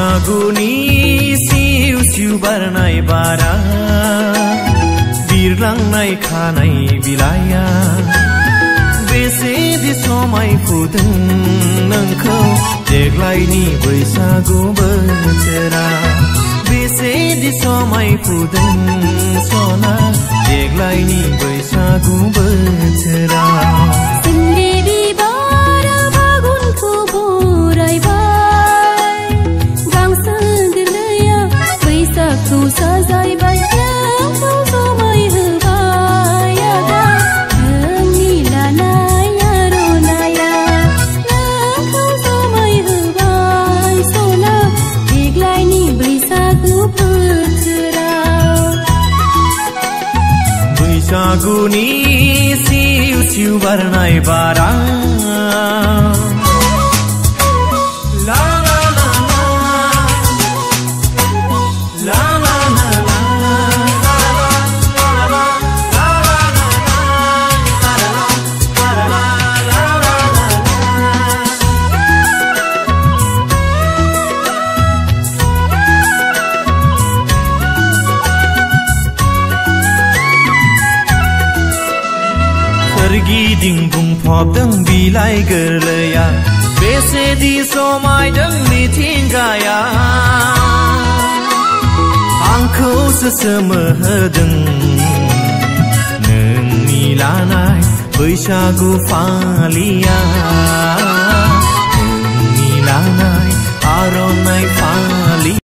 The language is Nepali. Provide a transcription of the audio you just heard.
बैसागुनि सिउ सिउ बारनाय बारा बिरलांनाय खानाय बिलाइया बेसेदि समायफुदों नोंखौ देग्लायनि बैसागु बोथोरा बेसेदि समायफुदों सना देग्लायनि बैसागु बोथोरा साजायबाय नोंखौ समाय होबाय आदा नोंनि लानाय आर'नाया नोंखौ समाय होबाय सना देग्लायनि बैसागु बोथोराव बैसागुनि सिउ सिउ बारनाय बारा सोरगिदिं बुंफबदों बिलाइ गोरलैया बेसेदि समायदों मिथिंगाया आंखौसो सोमोहोदों नोंनि लानाय बैसागु फालिया नोंनि लानाय आर'नाइ फालि